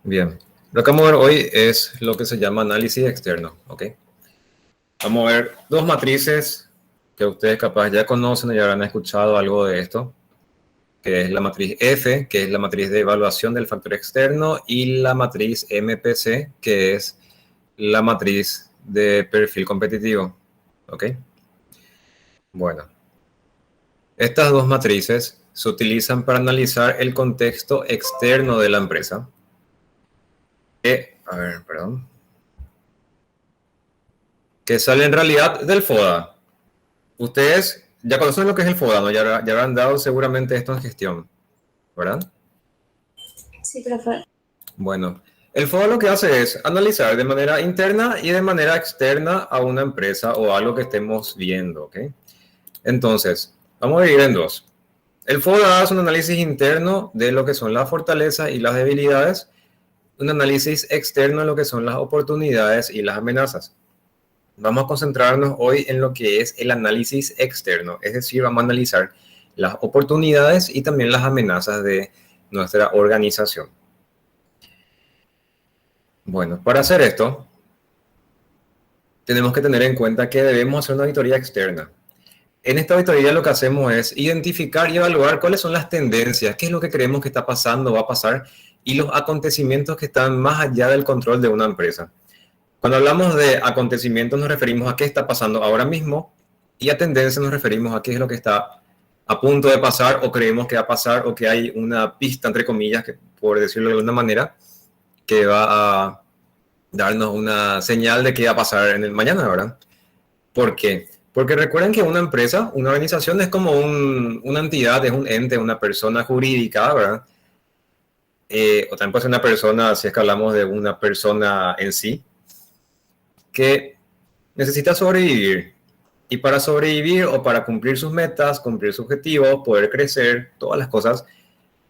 Bien, lo que vamos a ver hoy es lo que se llama análisis externo, ¿ok? Vamos a ver dos matrices que ustedes capaz ya conocen o ya habrán escuchado algo de esto, que es la matriz F, que es la matriz de evaluación del factor externo, y la matriz MPC, que es la matriz de perfil competitivo, ¿ok? Bueno, estas dos matrices se utilizan para analizar el contexto externo de la empresa. Que sale en realidad del FODA. Ustedes ya conocen lo que es el FODA, ¿no? Ya habrán dado seguramente esto en gestión, ¿verdad? Sí, profe. Bueno, el FODA lo que hace es analizar de manera interna y de manera externa a una empresa o algo que estemos viendo, ¿ok? Entonces, vamos a dividir en dos. El FODA hace un análisis interno de lo que son las fortalezas y las debilidades, un análisis externo de lo que son las oportunidades y las amenazas. Vamos a concentrarnos hoy en lo que es el análisis externo, es decir, vamos a analizar las oportunidades y también las amenazas de nuestra organización. Bueno, para hacer esto, tenemos que tener en cuenta que debemos hacer una auditoría externa. En esta auditoría lo que hacemos es identificar y evaluar cuáles son las tendencias, qué es lo que creemos que está pasando, va a pasar, y los acontecimientos que están más allá del control de una empresa. Cuando hablamos de acontecimientos nos referimos a qué está pasando ahora mismo y a tendencia nos referimos a qué es lo que está a punto de pasar o creemos que va a pasar o que hay una pista, entre comillas, que, por decirlo de alguna manera, que va a darnos una señal de qué va a pasar en el mañana, ¿verdad? ¿Por qué? Porque recuerden que una empresa, una organización es como una entidad, es un ente, una persona jurídica, ¿verdad? O también puede ser una persona, si es que hablamos de una persona en sí, que necesita sobrevivir. Y para sobrevivir o para cumplir sus metas, cumplir sus objetivos, poder crecer, todas las cosas,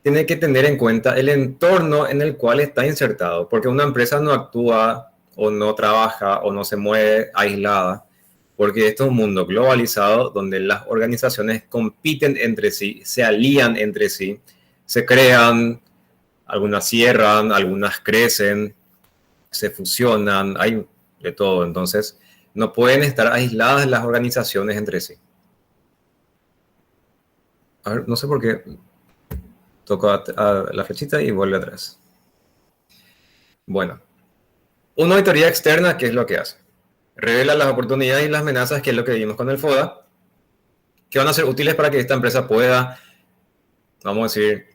tiene que tener en cuenta el entorno en el cual está insertado. Porque una empresa no actúa o no trabaja o no se mueve aislada. Porque esto es un mundo globalizado donde las organizaciones compiten entre sí, se alían entre sí, se crean, algunas cierran, algunas crecen, se fusionan, hay de todo. Entonces, no pueden estar aisladas las organizaciones entre sí. A ver, no sé por qué toco a la flechita y vuelve atrás. Bueno, una auditoría externa, ¿qué es lo que hace? Revela las oportunidades y las amenazas, que es lo que vimos con el FODA, que van a ser útiles para que esta empresa pueda, vamos a decir,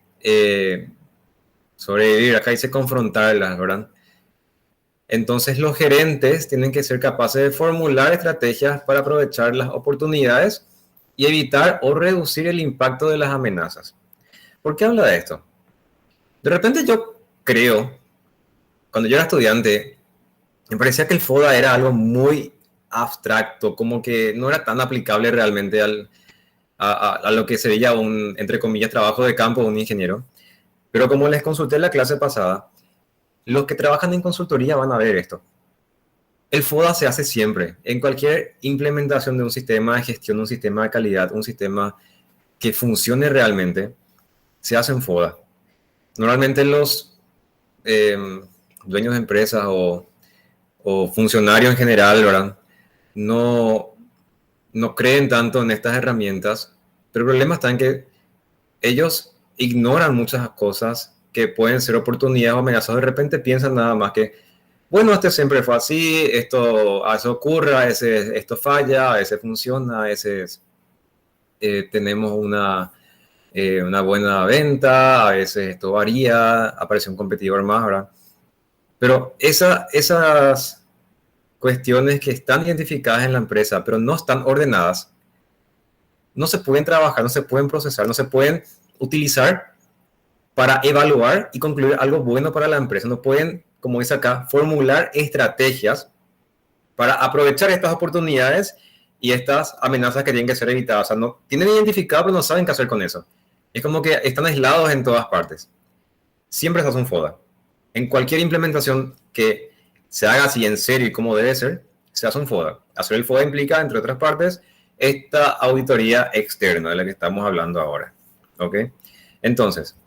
sobrevivir. Acá dice confrontarlas, ¿verdad? Entonces los gerentes tienen que ser capaces de formular estrategias para aprovechar las oportunidades y evitar o reducir el impacto de las amenazas. ¿Por qué habla de esto? De repente yo creo, cuando yo era estudiante, me parecía que el FODA era algo muy abstracto, como que no era tan aplicable realmente a lo que sería un, entre comillas, trabajo de campo de un ingeniero. Pero como les consulté en la clase pasada, los que trabajan en consultoría van a ver esto. El FODA se hace siempre, en cualquier implementación de un sistema de gestión, un sistema de calidad, un sistema que funcione realmente, se hace en FODA. Normalmente los dueños de empresas o funcionarios en general, ¿verdad? No creen tanto en estas herramientas, pero el problema está en que ellos ignoran muchas cosas que pueden ser oportunidades o amenazas. De repente piensan nada más que, bueno, este siempre fue así, esto a veces ocurre, a veces esto falla, a veces funciona, a veces tenemos una buena venta, a veces esto varía, aparece un competidor más, ¿verdad? Pero esas cuestiones que están identificadas en la empresa, pero no están ordenadas, no se pueden trabajar, no se pueden procesar, no se pueden utilizar para evaluar y concluir algo bueno para la empresa. No pueden, como dice acá, formular estrategias para aprovechar estas oportunidades y estas amenazas que tienen que ser evitadas. O sea, no tienen identificado, pero no saben qué hacer con eso. Es como que están aislados en todas partes. Siempre se hace un FODA. En cualquier implementación que se haga así en serio y como debe ser, se hace un FODA. Hacer el FODA implica, entre otras partes, esta auditoría externa de la que estamos hablando ahora. ¿Ok? Entonces,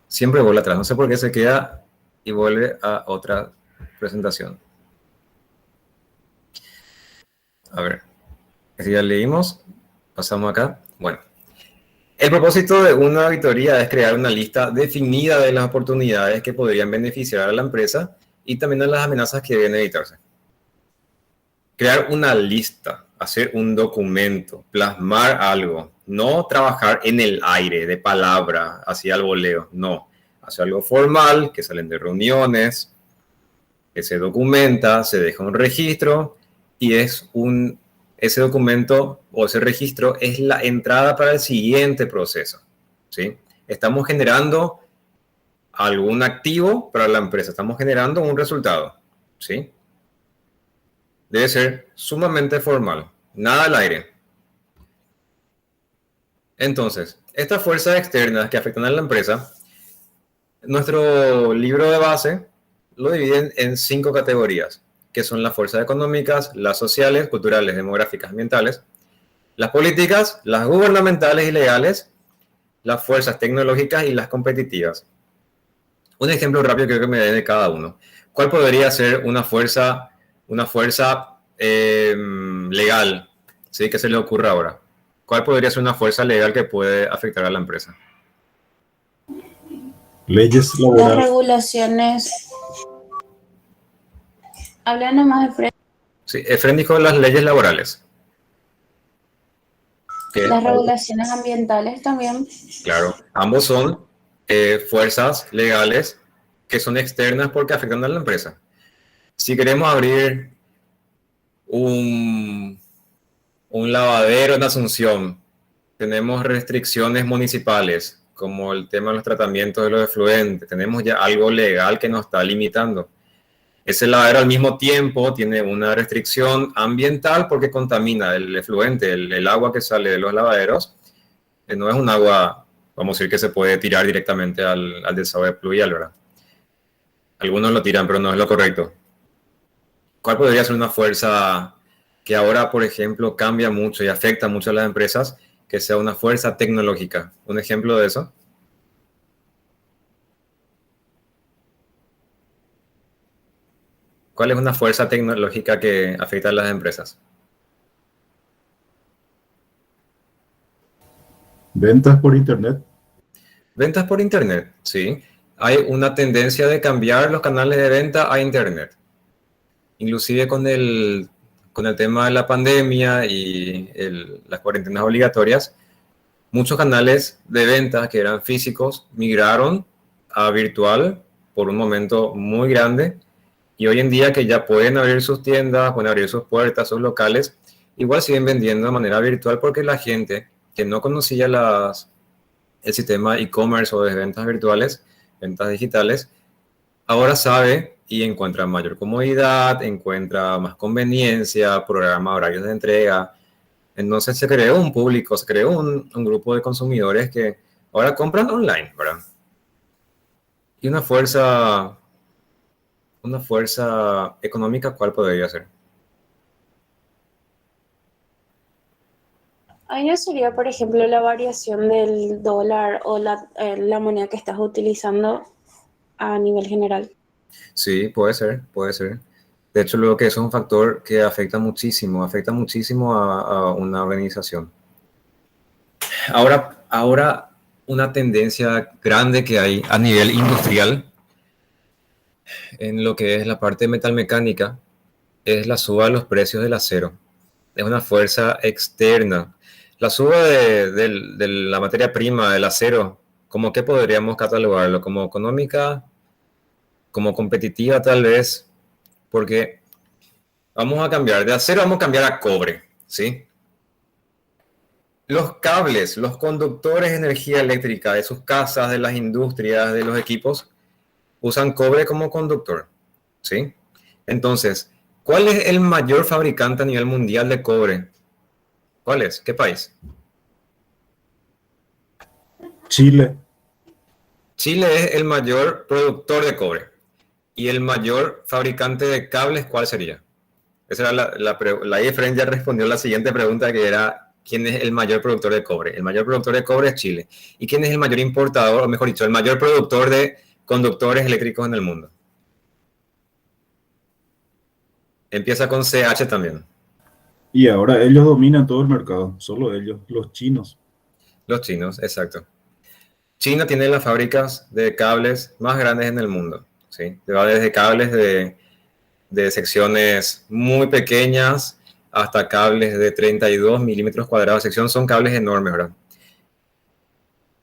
siempre vuelve atrás. No sé por qué se queda y vuelve a otra presentación. A ver, si ya leímos, pasamos acá. Bueno, el propósito de una auditoría es crear una lista definida de las oportunidades que podrían beneficiar a la empresa y también de las amenazas que deben evitarse. Crear una lista, hacer un documento, plasmar algo, no trabajar en el aire, de palabra, hacia el voleo, no. Hacer algo formal, que salen de reuniones, que se documenta, se deja un registro y ese documento o ese registro es la entrada para el siguiente proceso, ¿sí? Estamos generando algún activo para la empresa, estamos generando un resultado, ¿sí? Debe ser sumamente formal, nada al aire. Entonces, estas fuerzas externas que afectan a la empresa, nuestro libro de base lo dividen en 5 categorías, que son las fuerzas económicas, las sociales, culturales, demográficas, ambientales, las políticas, las gubernamentales y legales, las fuerzas tecnológicas y las competitivas. Un ejemplo rápido creo que me dé de cada uno. ¿Cuál podría ser una fuerza legal? ¿Sí? ¿Qué se le ocurre ahora? ¿Cuál podría ser una fuerza legal que puede afectar a la empresa? Leyes Las laborales. regulaciones. Hablando más de frente, Sí, Efren dijo las leyes laborales. Que, las regulaciones ambientales también. claro, ambos son fuerzas legales que son externas porque afectan a la empresa. Si queremos abrir un lavadero en Asunción, tenemos restricciones municipales, como el tema de los tratamientos de los efluentes, tenemos ya algo legal que nos está limitando. Ese lavadero al mismo tiempo tiene una restricción ambiental porque contamina el efluente, el agua que sale de los lavaderos, no es un agua, vamos a decir, que se puede tirar directamente al desagüe pluvial, ¿verdad? Algunos lo tiran, pero no es lo correcto. ¿Cuál podría ser una fuerza que ahora, por ejemplo, cambia mucho y afecta mucho a las empresas, que sea una fuerza tecnológica? ¿Un ejemplo de eso? ¿Cuál es una fuerza tecnológica que afecta a las empresas? Ventas por internet. Ventas por internet, sí. Hay una tendencia de cambiar los canales de venta a internet. Inclusive con el tema de la pandemia y las cuarentenas obligatorias, muchos canales de venta que eran físicos migraron a virtual por un momento muy grande, y hoy en día que ya pueden abrir sus tiendas, pueden abrir sus puertas, sus locales, igual siguen vendiendo de manera virtual porque la gente que no conocía el sistema e-commerce o de ventas virtuales, ventas digitales, ahora sabe y encuentra mayor comodidad, encuentra más conveniencia, programa horarios de entrega. Entonces se creó un público, se creó un grupo de consumidores que ahora compran online, ¿verdad? Y una fuerza económica, ¿cuál podría ser? Ahí no sería, por ejemplo, la variación del dólar o la moneda que estás utilizando a nivel general. Sí, puede ser, puede ser. De hecho, luego que eso es un factor que afecta muchísimo a una organización. Ahora, una tendencia grande que hay a nivel industrial en lo que es la parte metalmecánica es la suba de los precios del acero. Es una fuerza externa. La suba de la materia prima del acero, ¿cómo que podríamos catalogarlo? ¿Como económica? ¿Como competitiva tal vez? Porque vamos a cambiar de acero, vamos a cambiar a cobre, ¿sí? Los cables, los conductores de energía eléctrica de sus casas, de las industrias, de los equipos, usan cobre como conductor, ¿sí? Entonces, ¿cuál es el mayor fabricante a nivel mundial de cobre? ¿Cuál es? ¿Qué país? Chile. Chile es el mayor productor de cobre. ¿Y el mayor fabricante de cables cuál sería? Esa era la Efren ya respondió la siguiente pregunta, que era ¿quién es el mayor productor de cobre? El mayor productor de cobre es Chile. ¿Y quién es el mayor importador, o mejor dicho, el mayor productor de conductores eléctricos en el mundo? Empieza con CH también. Y ahora ellos dominan todo el mercado, solo ellos, los chinos. Los chinos, exacto. China tiene las fábricas de cables más grandes en el mundo, ¿sí? Va desde cables de secciones muy pequeñas hasta cables de 32 milímetros cuadrados de sección. Son cables enormes, ¿verdad?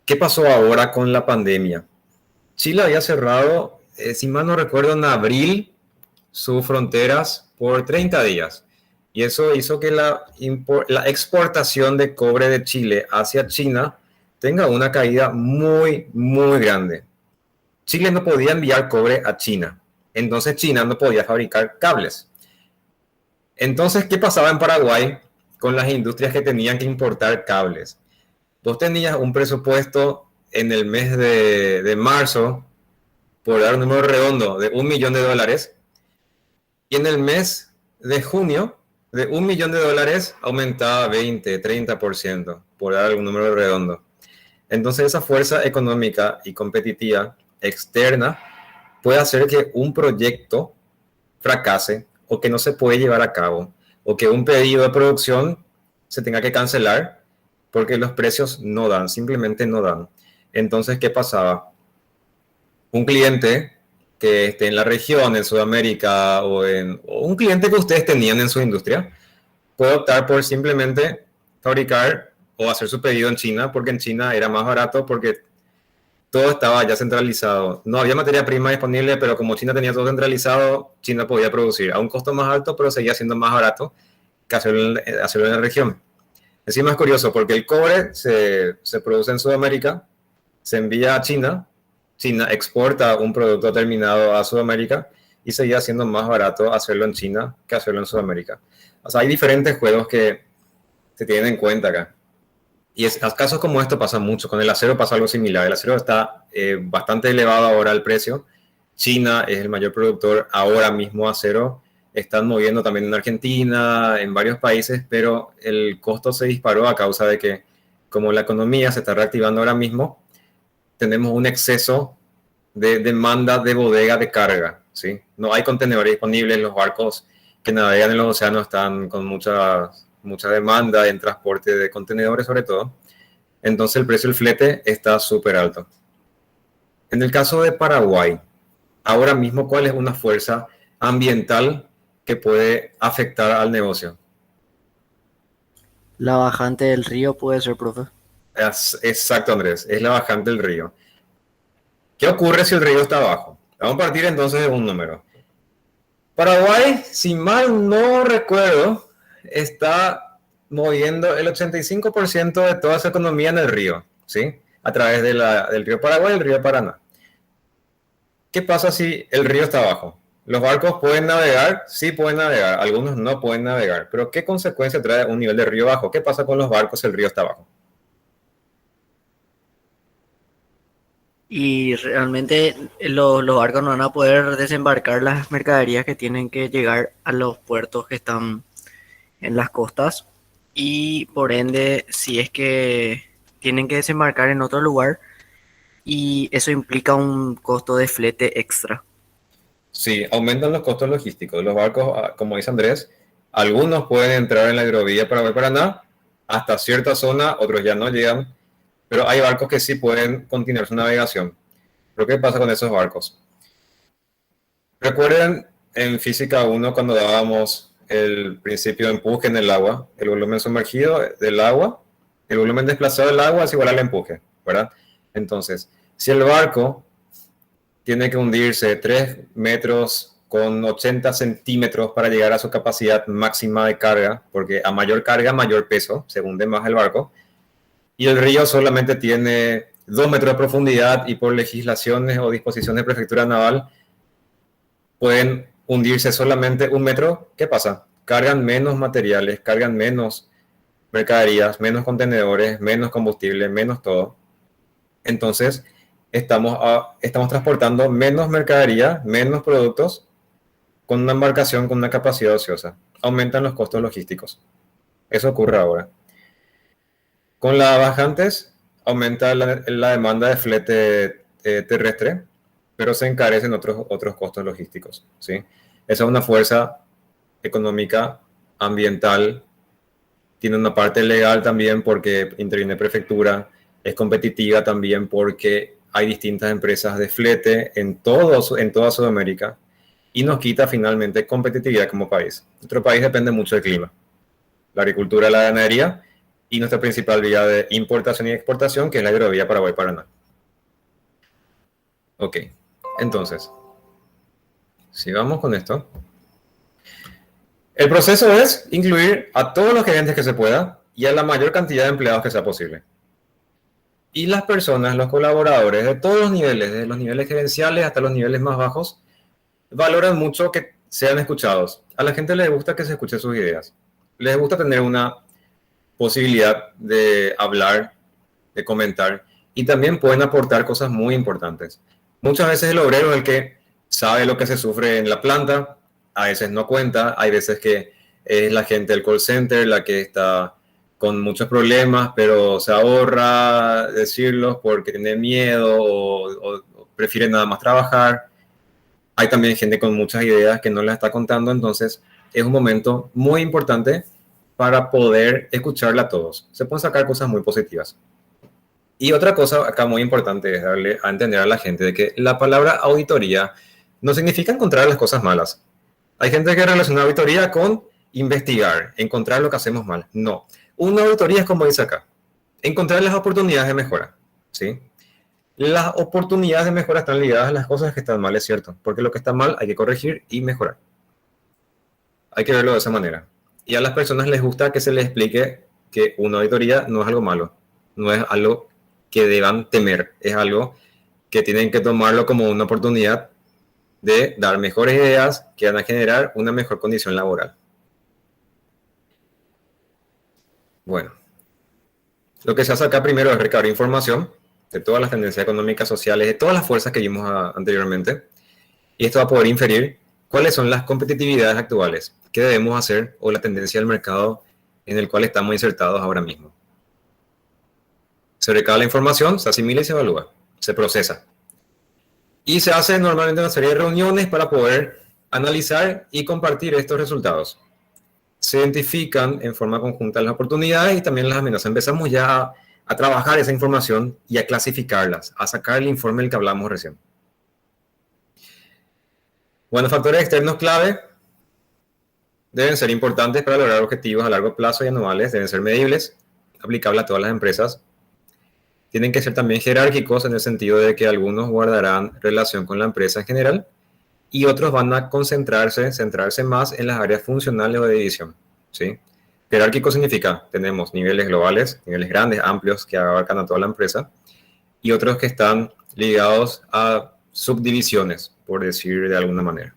¿Qué pasó ahora con la pandemia? Chile había cerrado, si mal no recuerdo, en abril sus fronteras por 30 días. Y eso hizo que la exportación de cobre de Chile hacia China tenga una caída muy, muy grande. Chile no podía enviar cobre a China. Entonces China no podía fabricar cables. Entonces, ¿qué pasaba en Paraguay con las industrias que tenían que importar cables? Vos tenías un presupuesto en el mes de marzo, por dar un número redondo, de $1.000.000, y en el mes de junio, de $1.000.000 aumentaba 20-30%, por dar algún número redondo. Entonces, esa fuerza económica y competitiva externa puede hacer que un proyecto fracase o que no se puede llevar a cabo o que un pedido de producción se tenga que cancelar porque los precios no dan, simplemente no dan. Entonces, ¿qué pasaba? Un cliente que esté en la región, en Sudamérica o un cliente que ustedes tenían en su industria puede optar por simplemente fabricar o hacer su pedido en China porque en China era más barato porque todo estaba ya centralizado. No había materia prima disponible, pero como China tenía todo centralizado, China podía producir a un costo más alto, pero seguía siendo más barato que hacerlo en la región. Encima es curioso porque el cobre se produce en Sudamérica, se envía a China, China exporta un producto terminado a Sudamérica y seguía siendo más barato hacerlo en China que hacerlo en Sudamérica. O sea, hay diferentes juegos que se tienen en cuenta acá. Y casos como esto pasa mucho. Con el acero pasa algo similar. El acero está bastante elevado ahora el precio. China es el mayor productor ahora mismo de acero. Están moviendo también en Argentina, en varios países, pero el costo se disparó a causa de que, como la economía se está reactivando ahora mismo, tenemos un exceso de demanda de bodega de carga, ¿sí? No hay contenedores disponibles, los barcos que navegan en los océanos están con mucha demanda en transporte de contenedores sobre todo. Entonces el precio del flete está súper alto. En el caso de Paraguay, ahora mismo, ¿cuál es una fuerza ambiental que puede afectar al negocio? La bajante del río puede ser, profe. Exacto, Andrés, es la bajante del río. ¿Qué ocurre si el río está abajo? Vamos a partir entonces de un número. Paraguay, si mal no recuerdo, está moviendo el 85% de toda su economía en el río, ¿sí? A través del río Paraguay y el río Paraná. ¿Qué pasa si el río está abajo? ¿Los barcos pueden navegar? Sí pueden navegar, algunos no pueden navegar. Pero ¿qué consecuencia trae un nivel de río bajo? ¿Qué pasa con los barcos si el río está abajo? Y realmente los barcos no van a poder desembarcar las mercaderías que tienen que llegar a los puertos que están en las costas. Y por ende, si es que tienen que desembarcar en otro lugar, y eso implica un costo de flete extra. Sí, aumentan los costos logísticos. Los barcos, como dice Andrés, algunos pueden entrar en la hidrovía Paraguay-Paraná hasta cierta zona, otros ya no llegan, pero hay barcos que sí pueden continuar su navegación. ¿Pero qué pasa con esos barcos? Recuerden en física 1 cuando dábamos el principio de empuje en el agua, el volumen sumergido del agua, el volumen desplazado del agua es igual al empuje, ¿verdad? Entonces, si el barco tiene que hundirse 3 metros con 80 centímetros para llegar a su capacidad máxima de carga, porque a mayor carga, mayor peso, se hunde más el barco, y el río solamente tiene 2 metros de profundidad y por legislaciones o disposiciones de prefectura naval pueden hundirse solamente 1 metro. ¿Qué pasa? Cargan menos materiales, cargan menos mercaderías, menos contenedores, menos combustible, menos todo. Entonces, estamos transportando menos mercadería, menos productos con una embarcación con una capacidad ociosa. Aumentan los costos logísticos. Eso ocurre ahora. Con las bajantes, aumenta la demanda de flete terrestre, pero se encarecen otros costos logísticos, ¿sí? Esa es una fuerza económica, ambiental, tiene una parte legal también porque interviene prefectura, es competitiva también porque hay distintas empresas de flete en toda Sudamérica y nos quita finalmente competitividad como país. Nuestro país depende mucho del clima, la agricultura, la ganadería y nuestra principal vía de importación y exportación, que es la hidrovía Paraguay-Paraná. Ok, entonces, si vamos con esto. El proceso es incluir a todos los gerentes que se pueda y a la mayor cantidad de empleados que sea posible. Y las personas, los colaboradores de todos los niveles, desde los niveles gerenciales hasta los niveles más bajos, valoran mucho que sean escuchados. A la gente le gusta que se escuchen sus ideas. Les gusta tener una posibilidad de hablar, de comentar, y también pueden aportar cosas muy importantes. Muchas veces el obrero es el que sabe lo que se sufre en la planta, a veces no cuenta, hay veces que es la gente del call center la que está con muchos problemas, pero se ahorra decirlos porque tiene miedo o prefiere nada más trabajar. Hay también gente con muchas ideas que no las está contando, entonces es un momento muy importante para poder escucharla a todos. Se pueden sacar cosas muy positivas. Y otra cosa acá muy importante es darle a entender a la gente de que la palabra auditoría no significa encontrar las cosas malas. Hay gente que relaciona auditoría con investigar, encontrar lo que hacemos mal. No. Una auditoría es como dice acá, encontrar las oportunidades de mejora, ¿sí? Las oportunidades de mejora están ligadas a las cosas que están mal, es cierto, porque lo que está mal hay que corregir y mejorar. Hay que verlo de esa manera. Y a las personas les gusta que se les explique que una auditoría no es algo malo, no es algo que deban temer, es algo que tienen que tomarlo como una oportunidad de dar mejores ideas que van a generar una mejor condición laboral. Bueno, lo que se hace acá primero es recabar información de todas las tendencias económicas, sociales, de todas las fuerzas que vimos anteriormente, y esto va a poder inferir cuáles son las competitividades actuales, qué debemos hacer o la tendencia del mercado en el cual estamos insertados ahora mismo. Se recaba la información, se asimila y se evalúa, se procesa. Y se hace normalmente una serie de reuniones para poder analizar y compartir estos resultados. Se identifican en forma conjunta las oportunidades y también las amenazas. Empezamos ya a trabajar esa información y a clasificarlas, a sacar el informe del que hablamos recién. Bueno, factores externos clave deben ser importantes para lograr objetivos a largo plazo y anuales, deben ser medibles, aplicables a todas las empresas. Tienen que ser también jerárquicos en el sentido de que algunos guardarán relación con la empresa en general y otros van a centrarse más en las áreas funcionales o de división, ¿sí? Jerárquico significa, tenemos niveles globales, niveles grandes, amplios, que abarcan a toda la empresa, y otros que están ligados a subdivisiones, por decir de alguna manera.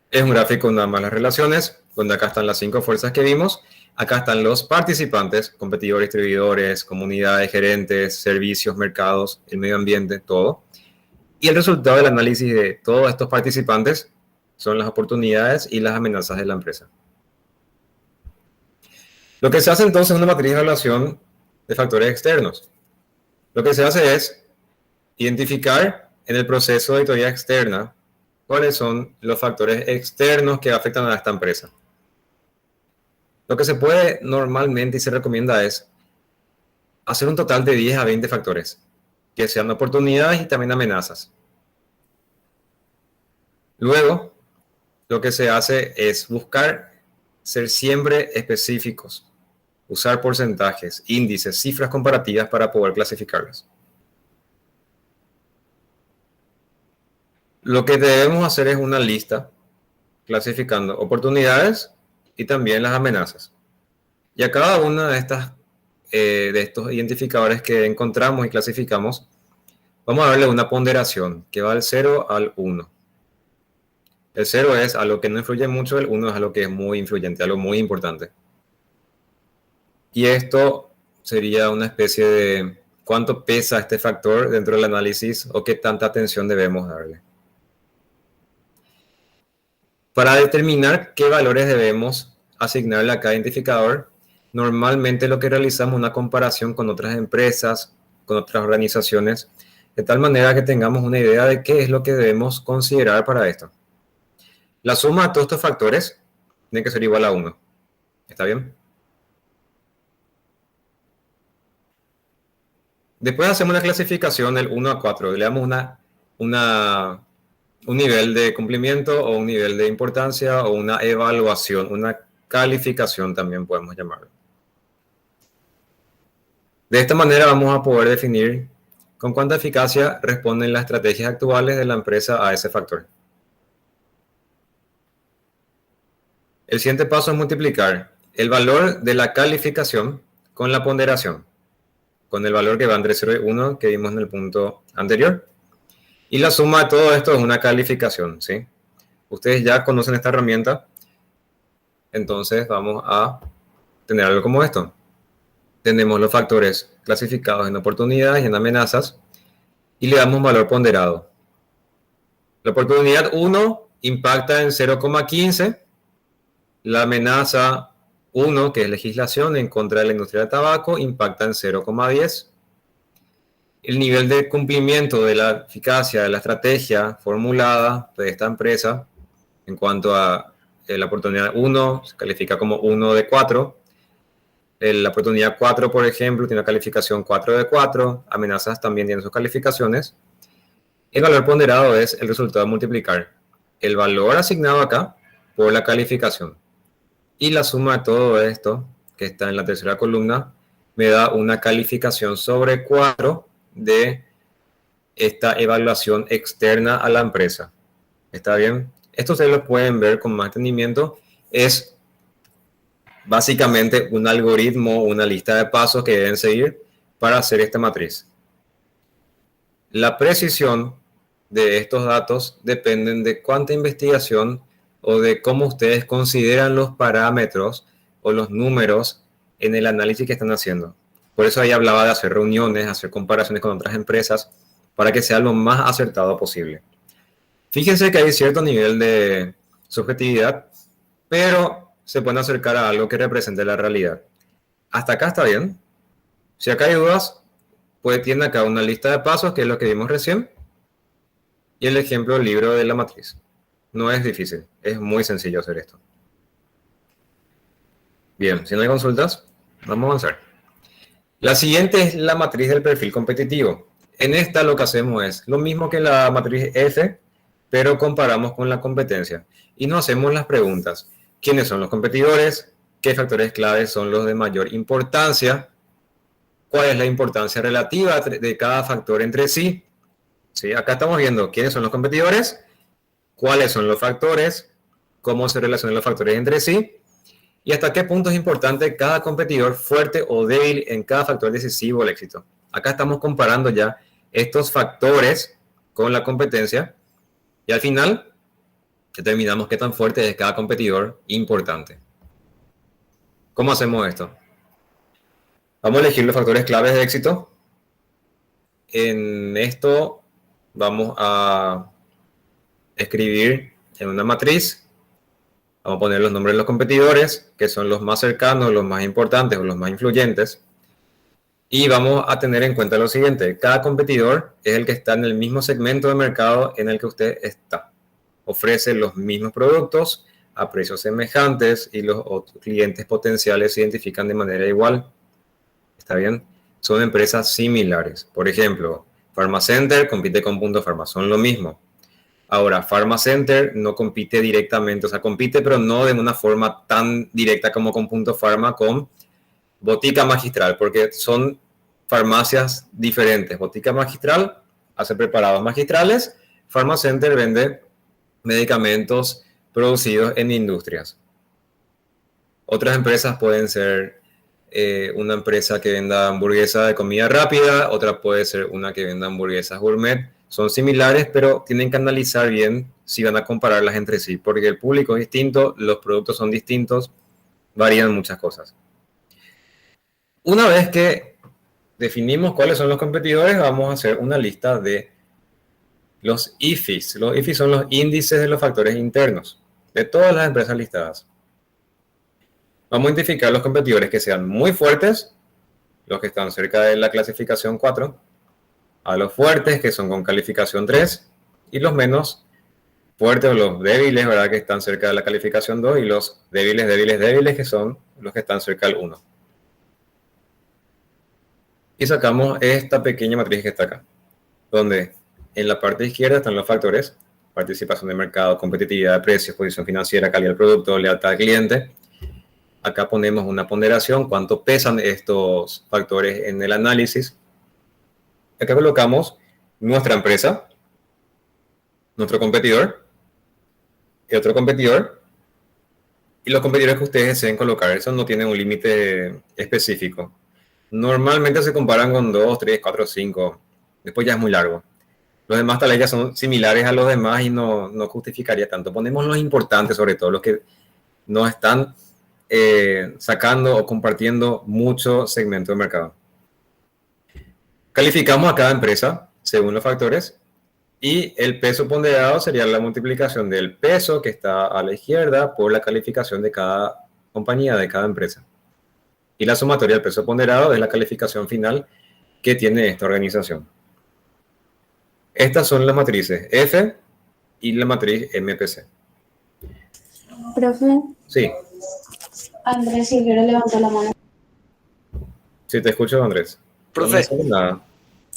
Es un gráfico nada más las relaciones, donde acá están las 5 fuerzas que vimos. Acá están los participantes, competidores, distribuidores, comunidades, gerentes, servicios, mercados, el medio ambiente, todo. Y el resultado del análisis de todos estos participantes son las oportunidades y las amenazas de la empresa. Lo que se hace entonces es una matriz de evaluación de factores externos. Lo que se hace es identificar en el proceso de auditoría externa cuáles son los factores externos que afectan a esta empresa. Lo que se puede normalmente y se recomienda es hacer un total de 10 a 20 factores, que sean oportunidades y también amenazas. Luego, lo que se hace es buscar ser siempre específicos, usar porcentajes, índices, cifras comparativas para poder clasificarlas. Lo que debemos hacer es una lista clasificando oportunidades y también las amenazas. Y a cada una de estos identificadores que encontramos y clasificamos, vamos a darle una ponderación que va del 0 al 1. El 0 es algo que no influye mucho, el 1 es algo que es muy influyente, algo muy importante. Y esto sería una especie de cuánto pesa este factor dentro del análisis o qué tanta atención debemos darle. Para determinar qué valores debemos asignarle a cada identificador, normalmente lo que realizamos es una comparación con otras empresas, con otras organizaciones, de tal manera que tengamos una idea de qué es lo que debemos considerar para esto. La suma de todos estos factores tiene que ser igual a 1. ¿Está bien? Después hacemos una clasificación del 1 a 4. Le damos un nivel de cumplimiento o un nivel de importancia o una evaluación, una calificación también podemos llamarlo. De esta manera vamos a poder definir con cuánta eficacia responden las estrategias actuales de la empresa a ese factor. El siguiente paso es multiplicar el valor de la calificación con la ponderación, con el valor que va entre 0 y 1 que vimos en el punto anterior. Y la suma de todo esto es una calificación, ¿sí? Ustedes ya conocen esta herramienta, entonces vamos a tener algo como esto. Tenemos los factores clasificados en oportunidades y en amenazas y le damos un valor ponderado. La oportunidad 1 impacta en 0,15. La amenaza 1, que es legislación en contra de la industria del tabaco, impacta en 0,10. El nivel de cumplimiento de la eficacia de la estrategia formulada de esta empresa en cuanto a la oportunidad 1 se califica como 1 de 4. La oportunidad 4, por ejemplo, tiene una calificación 4 de 4. Amenazas también tienen sus calificaciones. El valor ponderado es el resultado de multiplicar el valor asignado acá por la calificación. Y la suma de todo esto, que está en la tercera columna, me da una calificación sobre 4 de esta evaluación externa a la empresa. ¿Está bien? Esto ustedes lo pueden ver con más entendimiento. Es básicamente un algoritmo, una lista de pasos que deben seguir para hacer esta matriz. La precisión de estos datos dependen de cuánta investigación o de cómo ustedes consideran los parámetros o los números en el análisis que están haciendo. Por eso ahí hablaba de hacer reuniones, hacer comparaciones con otras empresas, para que sea lo más acertado posible. Fíjense que hay cierto nivel de subjetividad, pero se pueden acercar a algo que represente la realidad. Hasta acá está bien. Si acá hay dudas, pues tiene acá una lista de pasos, que es lo que vimos recién, y el ejemplo del libro de la matriz. No es difícil, es muy sencillo hacer esto. Bien, si no hay consultas, vamos a avanzar. La siguiente es la matriz del perfil competitivo. En esta lo que hacemos es lo mismo que la matriz F, pero comparamos con la competencia. Y nos hacemos las preguntas. ¿Quiénes son los competidores? ¿Qué factores claves son los de mayor importancia? ¿Cuál es la importancia relativa de cada factor entre sí? ¿Sí? Acá estamos viendo quiénes son los competidores, cuáles son los factores, cómo se relacionan los factores entre sí, y hasta qué punto es importante cada competidor, fuerte o débil en cada factor decisivo al éxito. Acá estamos comparando ya estos factores con la competencia, y al final determinamos qué tan fuerte es cada competidor importante. ¿Cómo hacemos esto? Vamos a elegir los factores claves de éxito. En esto vamos a escribir en una matriz, vamos a poner los nombres de los competidores, que son los más cercanos, los más importantes o los más influyentes, y vamos a tener en cuenta lo siguiente: cada competidor es el que está en el mismo segmento de mercado en el que usted está, ofrece los mismos productos a precios semejantes y los clientes potenciales se identifican de manera igual. ¿Está bien? Son empresas similares. Por ejemplo, PharmaCenter compite con Punto Pharma, son lo mismo. Ahora, PharmaCenter no compite directamente, o sea, compite pero no de una forma tan directa como con Punto Pharma, con Botica Magistral, porque son farmacias diferentes. Botica Magistral hace preparados magistrales, PharmaCenter vende medicamentos producidos en industrias. Otras empresas pueden ser una empresa que venda hamburguesa de comida rápida, otra puede ser una que venda hamburguesas gourmet. Son similares, pero tienen que analizar bien si van a compararlas entre sí, porque el público es distinto, los productos son distintos, varían muchas cosas. Una vez que definimos cuáles son los competidores, vamos a hacer una lista de los IFIs. Los IFIs son los índices de los factores internos de todas las empresas listadas. Vamos a identificar los competidores que sean muy fuertes, los que están cerca de la clasificación 4, a los fuertes, que son con calificación 3, y los menos fuertes o los débiles, ¿verdad? Que están cerca de la calificación 2, y los débiles, débiles, débiles, que son los que están cerca del 1. Y sacamos esta pequeña matriz que está acá, donde en la parte izquierda están los factores: participación de mercado, competitividad de precios, posición financiera, calidad del producto, lealtad al cliente. Acá ponemos una ponderación, cuánto pesan estos factores en el análisis. Acá colocamos nuestra empresa, nuestro competidor, y otro competidor, y los competidores que ustedes deseen colocar. Eso no tiene un límite específico. Normalmente se comparan con 2, 3, 4, 5. Después ya es muy largo. Los demás tal vez ya son similares a los demás y no justificaría tanto. Ponemos los importantes, sobre todo los que no están sacando o compartiendo mucho segmento de mercado. Calificamos a cada empresa según los factores, y el peso ponderado sería la multiplicación del peso que está a la izquierda por la calificación de cada compañía, de cada empresa. Y la sumatoria del peso ponderado es la calificación final que tiene esta organización. Estas son las matrices F y la matriz MPC. Profe, Sí, Andrés Silvero levantó la mano. sí, te escucho, Andrés. Profe. No me sale nada.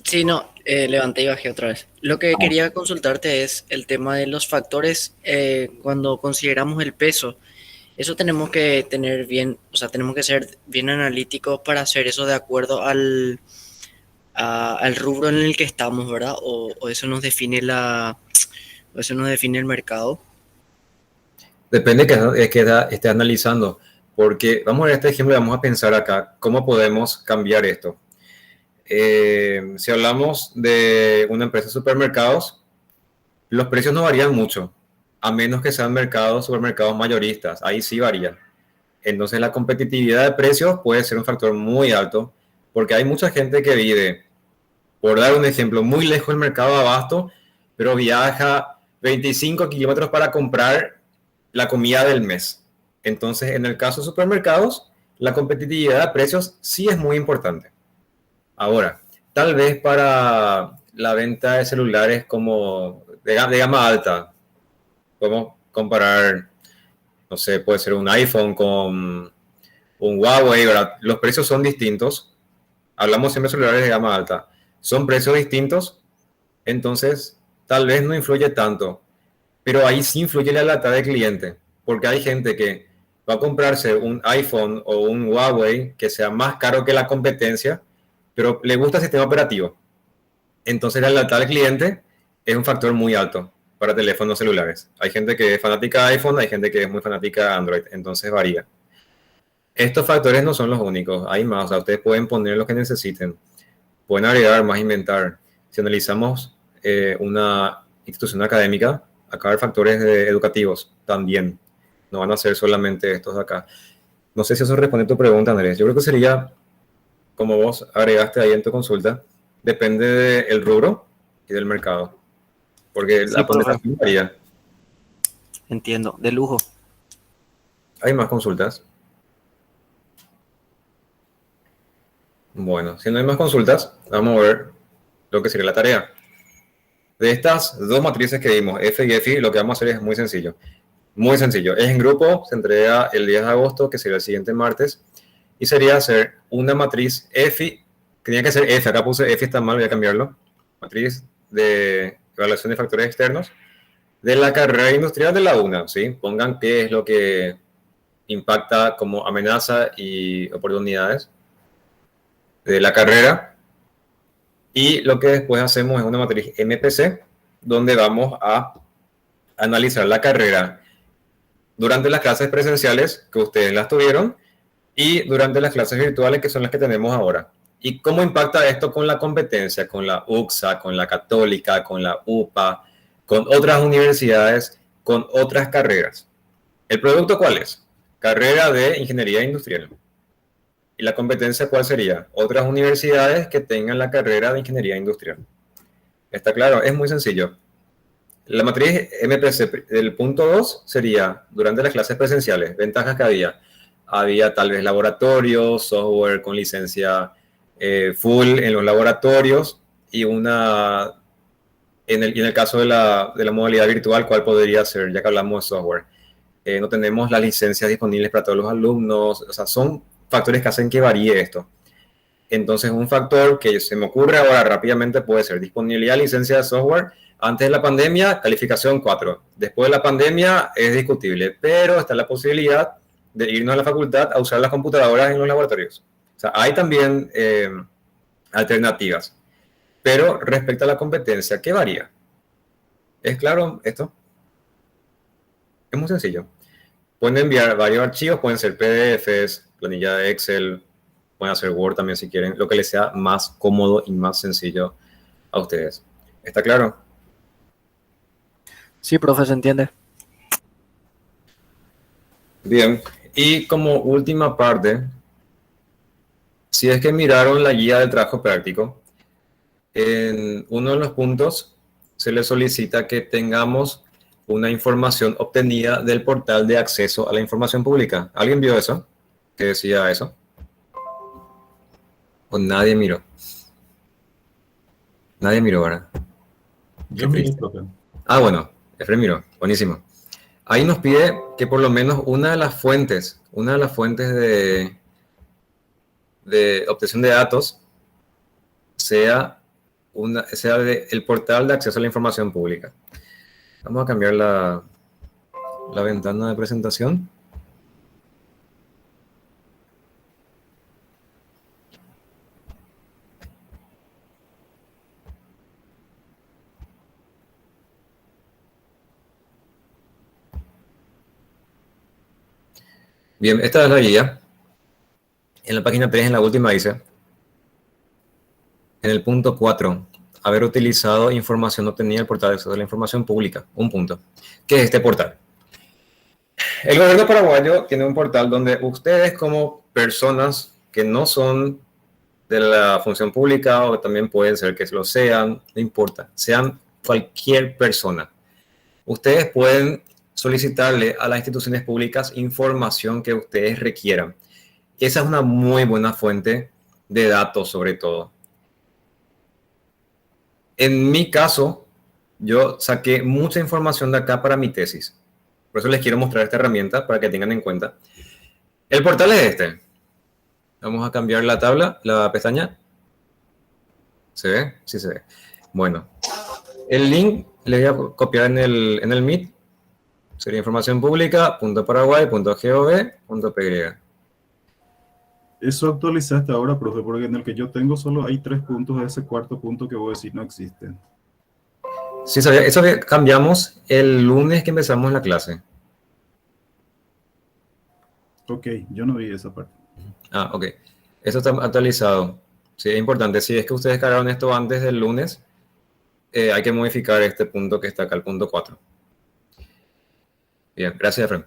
Sí, no, levanté y bajé otra vez. Lo que quería consultarte es el tema de los factores cuando consideramos el peso. Eso tenemos que tener bien, o sea, tenemos que ser bien analíticos para hacer eso de acuerdo al rubro en el que estamos, ¿verdad? O eso nos define eso nos define el mercado. Depende de que esté analizando, porque vamos a ver este ejemplo y vamos a pensar acá cómo podemos cambiar esto. Si hablamos de una empresa de supermercados, los precios no varían mucho, a menos que sean supermercados mayoristas. Ahí sí varía. Entonces la competitividad de precios puede ser un factor muy alto, porque hay mucha gente que vive, por dar un ejemplo, muy lejos del mercado de abasto, pero viaja 25 kilómetros para comprar la comida del mes. Entonces, en el caso de supermercados, la competitividad de precios sí es muy importante. Ahora, tal vez para la venta de celulares como de gama alta, podemos comparar, no sé, puede ser un iPhone con un Huawei, ¿verdad? Los precios son distintos. Hablamos siempre de celulares de gama alta. Son precios distintos, entonces tal vez no influye tanto. Pero ahí sí influye la lealtad del cliente, porque hay gente que va a comprarse un iPhone o un Huawei que sea más caro que la competencia, pero le gusta el sistema operativo. Entonces la lealtad del cliente es un factor muy alto para teléfonos celulares. Hay gente que es fanática de iPhone, hay gente que es muy fanática de Android, entonces varía. Estos factores no son los únicos, hay más, o sea, ustedes pueden poner lo que necesiten, pueden agregar más, inventar. Si analizamos una institución académica, acá hay factores educativos también, no van a ser solamente estos de acá. No sé si eso responde a tu pregunta, Andrés. Yo creo que sería, como vos agregaste ahí en tu consulta, depende del rubro y del mercado, porque Sí, la ponderación varía. Entiendo, de lujo. ¿Hay más consultas? Bueno, si no hay más consultas, vamos a ver lo que sería la tarea. De estas dos matrices que vimos, F y F, lo que vamos a hacer es muy sencillo. Muy sencillo. Es en grupo, se entrega el 10 de agosto, que sería el siguiente martes, y sería hacer una matriz F, tenía que ser F, acá puse F, está mal, voy a cambiarlo. Matriz de evaluación de factores externos de la carrera industrial de la UNA, ¿sí? Pongan qué es lo que impacta como amenaza y oportunidades de la carrera. Y lo que después hacemos es una matriz MPC, donde vamos a analizar la carrera durante las clases presenciales que ustedes las tuvieron y durante las clases virtuales que son las que tenemos ahora. ¿Y cómo impacta esto con la competencia, con la UCSA, con la Católica, con la UPA, con otras universidades, con otras carreras? ¿El producto cuál es? Carrera de Ingeniería Industrial. ¿Y la competencia cuál sería? Otras universidades que tengan la carrera de Ingeniería Industrial. ¿Está claro? Es muy sencillo. La matriz MPC del punto 2 sería durante las clases presenciales. Ventajas que había. Había tal vez laboratorios, software con licencia full en los laboratorios y en el caso de la modalidad virtual, ¿cuál podría ser? Ya que hablamos de software. No tenemos las licencias disponibles para todos los alumnos, o sea, son factores que hacen que varíe esto. Entonces, un factor que se me ocurre ahora rápidamente puede ser disponibilidad de licencia de software. Antes de la pandemia, calificación 4. Después de la pandemia es discutible, pero está la posibilidad de irnos a la facultad a usar las computadoras en los laboratorios. O sea, hay también alternativas. Pero respecto a la competencia, ¿qué varía? ¿Es claro esto? Es muy sencillo. Pueden enviar varios archivos, pueden ser PDFs, planilla de Excel, pueden hacer Word también si quieren, lo que les sea más cómodo y más sencillo a ustedes. ¿Está claro? Sí, profe, se entiende. Bien. Y como última parte, si es que miraron la guía del trabajo práctico, en uno de los puntos se les solicita que tengamos una información obtenida del portal de acceso a la información pública. ¿Alguien vio eso? ¿Qué decía eso? ¿O nadie miró? Nadie miró, ¿verdad? Yo miré, profe. Ah, bueno, Efraín miró. Buenísimo. Ahí nos pide que por lo menos una de las fuentes de obtención de datos sea el portal de acceso a la información pública. Vamos a cambiar la ventana de presentación. Bien, esta es la guía. En la página 3, en la última dice, en el punto 4, haber utilizado información obtenida del portal de acceso a la información pública. Un punto. ¿Qué es este portal? El gobierno paraguayo tiene un portal donde ustedes como personas que no son de la función pública o también pueden ser que lo sean, no importa, sean cualquier persona. Ustedes pueden solicitarle a las instituciones públicas información que ustedes requieran. Esa es una muy buena fuente de datos, sobre todo. En mi caso, yo saqué mucha información de acá para mi tesis. Por eso les quiero mostrar esta herramienta para que tengan en cuenta. El portal es este. Vamos a cambiar la tabla, la pestaña. ¿Se ve? Sí se ve. Bueno, el link le voy a copiar en el Meet. Sería información pública, .paraguay.gov.py. Eso actualizaste ahora, profe, porque en el que yo tengo solo hay 3 puntos de ese cuarto punto que vos decís no existen. Sí, sabía. Eso cambiamos el lunes que empezamos la clase. Ok, yo no vi esa parte. Ah, ok. Eso está actualizado. Sí, es importante. Si es que ustedes cargaron esto antes del lunes, hay que modificar este punto que está acá, el punto 4. Bien, gracias, Efraín.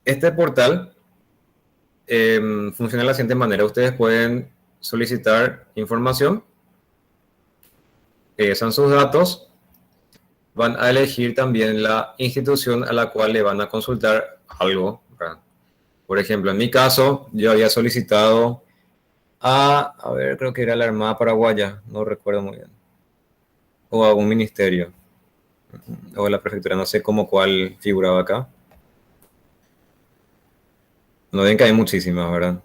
Este portal funciona de la siguiente manera. Ustedes pueden solicitar información, son sus datos, van a elegir también la institución a la cual le van a consultar algo, ¿verdad? Por ejemplo, en mi caso, yo había solicitado a ver, creo que era la Armada Paraguaya, no recuerdo muy bien, o a un ministerio, o la prefectura, no sé cómo cuál figuraba acá. No ven que hay muchísimas, ¿verdad?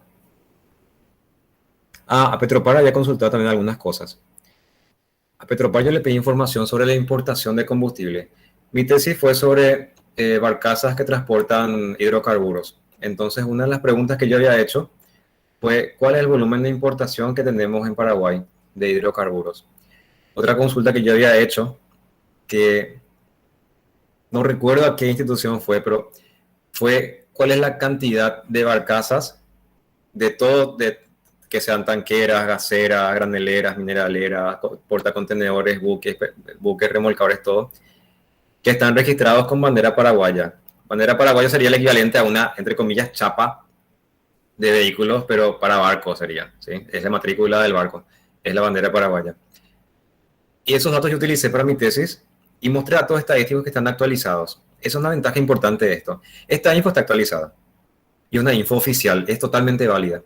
A Petropar había consultado también algunas cosas. A Petropar yo le pedí información sobre la importación de combustible. Mi tesis fue sobre barcazas que transportan hidrocarburos. Entonces, una de las preguntas que yo había hecho fue, ¿cuál es el volumen de importación que tenemos en Paraguay de hidrocarburos? Otra consulta que yo había hecho, que no recuerdo a qué institución fue, pero fue cuál es la cantidad de barcazas de todo, que sean tanqueras, gaseras, graneleras, mineraleras, portacontenedores, buques remolcadores, todo, que están registrados con bandera paraguaya. Bandera paraguaya sería el equivalente a una, entre comillas, chapa de vehículos, pero para barcos sería, ¿sí? Es la matrícula del barco, es la bandera paraguaya. Y esos datos yo utilicé para mi tesis y mostré datos estadísticos que están actualizados. Esa es una ventaja importante de esto. Esta info está actualizada y una info oficial, es totalmente válida.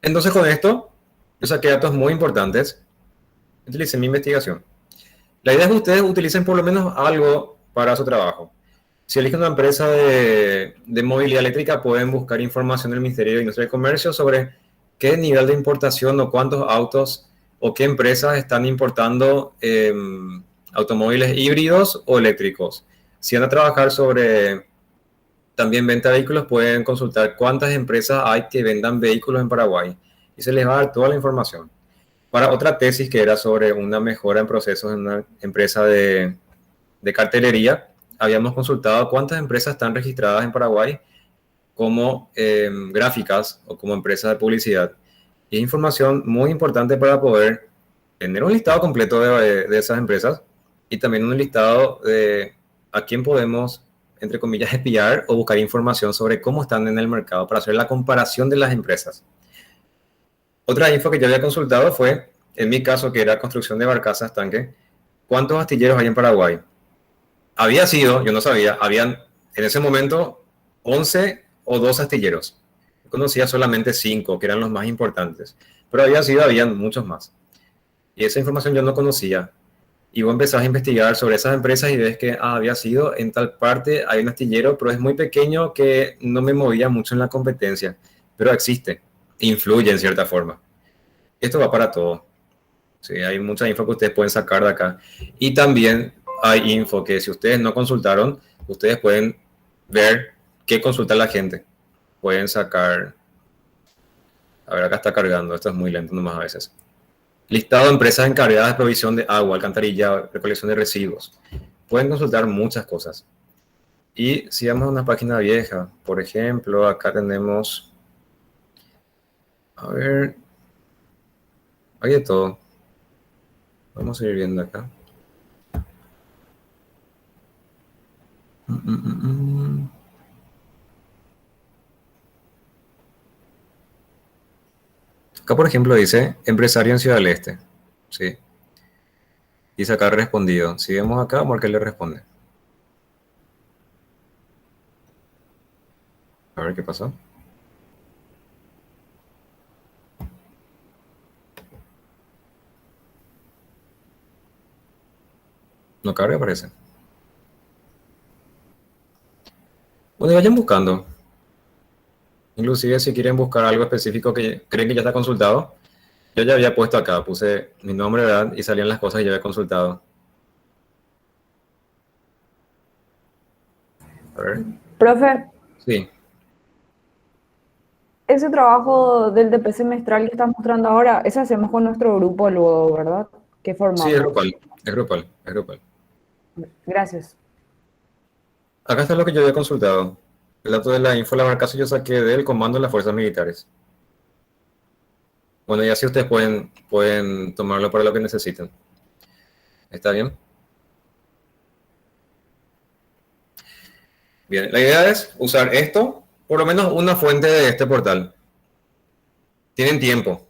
Entonces con esto, yo saqué datos muy importantes utilicé mi investigación. La idea es que ustedes utilicen por lo menos algo para su trabajo. Si eligen una empresa de movilidad eléctrica, pueden buscar información del Ministerio de Industria y Comercio sobre qué nivel de importación o cuántos autos o qué empresas están importando automóviles híbridos o eléctricos. Si van a trabajar sobre también venta de vehículos, pueden consultar cuántas empresas hay que vendan vehículos en Paraguay y se les va a dar toda la información. Para otra tesis que era sobre una mejora en procesos en una empresa de cartelería, habíamos consultado cuántas empresas están registradas en Paraguay como gráficas o como empresas de publicidad. Y es información muy importante para poder tener un listado completo de esas empresas y también un listado de a quién podemos, entre comillas, espiar o buscar información sobre cómo están en el mercado para hacer la comparación de las empresas. Otra info que yo había consultado fue, en mi caso, que era construcción de barcazas tanque, ¿cuántos astilleros hay en Paraguay? Había sido, yo no sabía, habían en ese momento 11 o 12 astilleros. Yo conocía solamente 5, que eran los más importantes, pero habían muchos más. Y esa información yo no conocía. Y vos empezás a investigar sobre esas empresas y ves que había sido en tal parte, hay un astillero, pero es muy pequeño que no me movía mucho en la competencia, pero existe, influye en cierta forma. Esto va para todo. Sí, hay mucha info que ustedes pueden sacar de acá. Y también hay info que si ustedes no consultaron, ustedes pueden ver qué consulta la gente. Pueden sacar... A ver, acá está cargando. Esto es muy lento nomás a veces. Listado de empresas encargadas de provisión de agua, alcantarillado, recolección de residuos. Pueden consultar muchas cosas. Y si vamos a una página vieja, por ejemplo, acá tenemos... A ver... Hay de todo. Vamos a ir viendo acá. Acá, por ejemplo, dice empresario en Ciudad del Este. ¿Sí? Dice acá respondido. Si vemos acá, vamos a ver qué le responde. A ver qué pasó. No carga, parece. Bueno, vayan buscando. Inclusive si quieren buscar algo específico que creen que ya está consultado, yo ya había puesto acá, puse mi nombre, edad y salían las cosas que ya había consultado. A ver. Profe, Sí, ese trabajo del DP semestral que estás mostrando ahora, ese hacemos con nuestro grupo luego, ¿verdad? Que sí, es formamos. grupal, es grupal, es grupal. Gracias. Acá está lo que yo había consultado. El dato de la info de la barcaza yo saqué del comando de las fuerzas militares. Bueno, y así ustedes pueden tomarlo para lo que necesiten. ¿Está bien? Bien, la idea es usar esto, por lo menos una fuente de este portal. Tienen tiempo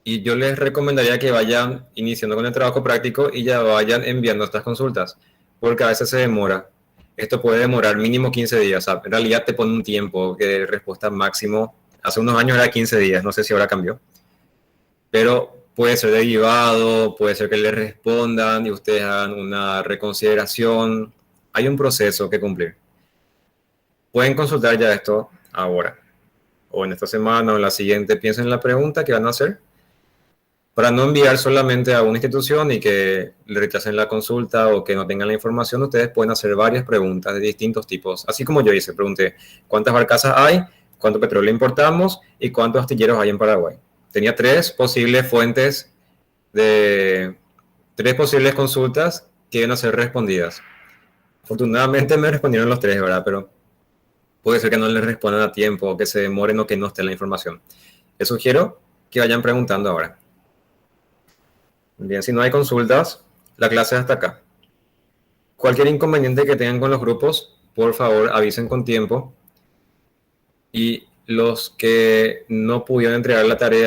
y yo les recomendaría que vayan iniciando con el trabajo práctico y ya vayan enviando estas consultas, porque a veces se demora. Esto puede demorar mínimo 15 días. O sea, en realidad te pone un tiempo de respuesta máximo. Hace unos años era 15 días, no sé si ahora cambió. Pero puede ser derivado, puede ser que les respondan y ustedes hagan una reconsideración. Hay un proceso que cumplir. Pueden consultar ya esto ahora, o en esta semana o en la siguiente. Piensen en la pregunta que van a hacer para no enviar solamente a una institución y que le rechacen la consulta o que no tengan la información. Ustedes pueden hacer varias preguntas de distintos tipos. Así como yo hice, pregunté cuántas barcazas hay, cuánto petróleo importamos y cuántos astilleros hay en Paraguay. Tenía 3 posibles fuentes de 3 posibles consultas que iban a ser respondidas. Afortunadamente me respondieron los 3, ¿verdad? Pero puede ser que no les respondan a tiempo, o que se demoren o que no esté la información. Les sugiero que vayan preguntando ahora. Bien, si no hay consultas, la clase hasta acá. Cualquier inconveniente que tengan con los grupos, por favor avisen con tiempo. Y los que no pudieron entregar la tarea